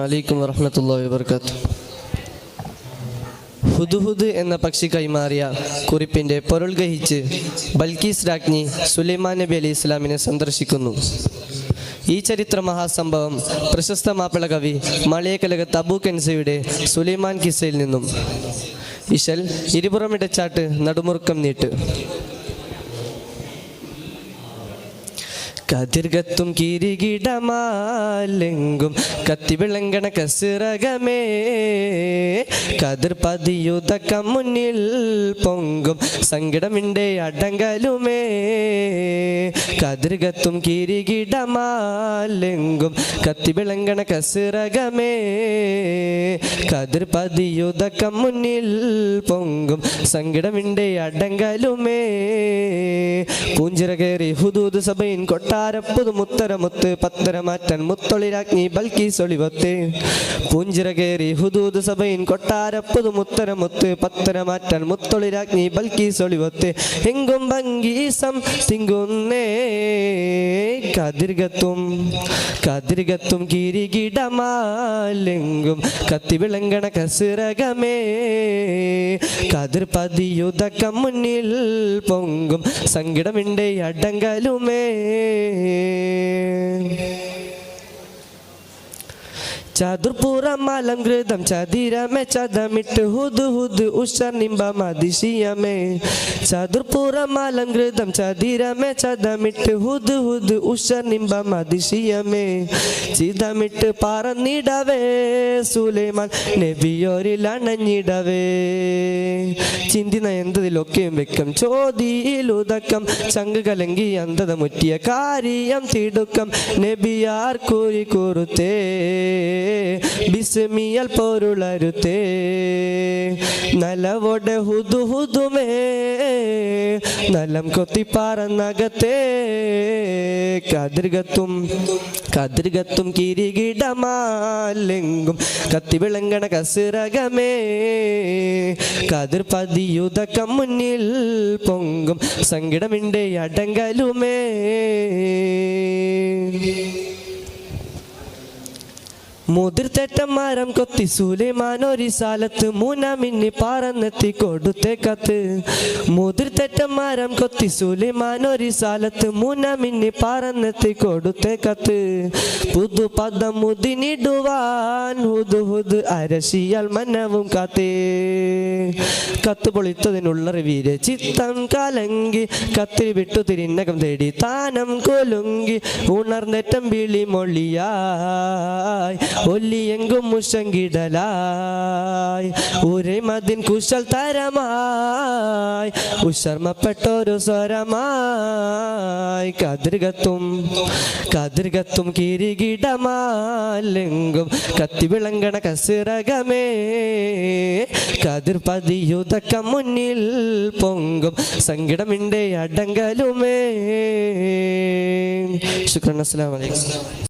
അലൈക്കും വറഹ്മത്തുള്ളാഹി വബറകാതുഹു. ഹുദ്ഹുദ് എന്ന പക്ഷി കൈമാറിയ കുറിപ്പിൻ്റെ പൊരുൾ ഗ്രഹിച്ച് ബൽക്കീസ് രാജ്ഞി സുലൈമാൻ നബി അലൈഹി ഇസ്ലാമിനെ സന്ദർശിക്കുന്നു. ഈ ചരിത്ര മഹാസംഭവം പ്രശസ്ത മാപ്പിള കവി മലയക്കലകത്ത് അബൂ കെൻസയുടെ സുലൈമാൻ കിസ്സയിൽ നിന്നും. ഇശൽ ഇരുപുറമിടച്ചാട്ട് നടുമുറുക്കം നീട്ട്. കതിർകത്തും കിരീടമാലെങ്കും കത്തിവിളങ്ങണ കസിറകമേ, കതിർ പതിയുതക്കം മുന്നിൽ പൊങ്കും സങ്കടമിൻ്റെ അടങ്കലുമേ. കതിർകത്തും കിരീടമാലെങ്കും കത്തിവിളങ്ങണ കസിറകമേ, കതിർ പതിയുതക്കം മുന്നിൽ പൊങ്കും സങ്കടമിൻ്റെ അടങ്കലുമേ. പൂഞ്ചിറ കയറി ഹുദൂദ് സഭയിൻ കൊട്ടാരപ്പുതു മുത്തരമുത്ത് പത്തരമാറ്റൻ മുത്തൊളിരാജ്ഞി ബൽക്കീസ് ഒളിവത്ത്. പൂഞ്ചിറ കയറി ഹുദൂദ് സഭയിൻ കൊട്ടാരപ്പുതു മുത്തരമുത്ത് പത്തരമാറ്റൻ മുത്തൊളിരാജ്ഞി ബൽക്കീസ് ഒളിവത്ത്. എങ്കും ഭംഗീസം തിങ്കുന്നേ കതിർകത്തും കിരീടമാലെങ്കും കത്തിവിളങ്ങണ കസിറകമേ, കതിർ പതിയുതക്കം മുന്നിൽ പൊങ്കും സങ്കടമിൻ്റെ അടങ്കലുമേ. ചതുർപുറമാലം ഘൃതം ചതിരമേ ചതമിട്ട് ഹുദ്ഹുദ് ഉഷർ നിംബമതിശയമേ. ചതുർപുറമാലം ഘൃതം ചതിരമേ ചതമിട്ട് ഹുദ്ഹുദ് ഉഷർ നിംബമതിശയമേ. ചിതമിട്ട് പറന്നിടവേ സുലൈമാൻ നബിയോരിലണഞ്ഞിടവേ. ചിന്തി നയന്തതിലൊക്കെയും വെക്കം ചോദിയിലുതക്കം ചങ്ക് കലങ്കി അന്ധത മുറ്റിയ കാര്യം തിടുക്കം നബിയാർ കൂരി കുറുത്തേ ബിസ്മിയൽ പൊരുളരുത്തേ. നലവോടെ ഹുദുഹുദുമേ നലം കൊത്തി പറന്നകത്തേ. കതിർകത്തും കിരീടമാലെങ്കും കത്തിവിളങ്ങണ കസിറകമേ, കതിർ പതിയുതക്കം മുന്നിൽ പൊങ്കും സങ്കടമിൻ്റെ അടങ്കലുമേ. മുതിർത്തേറ്റന്മാരം കൊത്തി സുലൈമാൻ ഒരു സാലത്ത് മൂന്നാമിന്നി പറന്നെത്തി കൊടുത്തേ കത്ത്. മുതിർത്തേറ്റന്മാരം കൊത്തി സുലൈമാൻ ഒരു സാലത്ത് മൂന്നാമിന്നി പറന്നെത്തി കൊടുത്തേ കത്ത്. പുതുപദം മുതിനിടുവാൻ ഹുദ്ഹുദ് അരശിയാൽ മനവും കാത്തേ. കത്ത് പൊളിത്തതിനുള്ള റിവീര് ചിത്തം കലങ്കി കത്തിരി വിട്ടു തിരിനകം തേടി താനം കൊലുങ്കി ഉണർന്നേറ്റം വിളി മൊഴിയായി ഒല്ലിയെങ്കും മുഷങ്കിടലായി ഒരേ മതിൻ കുശൽ തരമായി ഉശർമ്മപ്പെട്ടൊരു സ്വരമായി. കതിർകത്തും കിരീടമാലെങ്കും കത്തിവിളങ്ങണ കസിറകമേ, കതിർ പതിയുതക്കം മുന്നിൽ പൊങ്കും സങ്കടമിൻ്റെ അടങ്കലുമേ. ശുക്രൻ. അസ്സലാമു അലൈക്കും.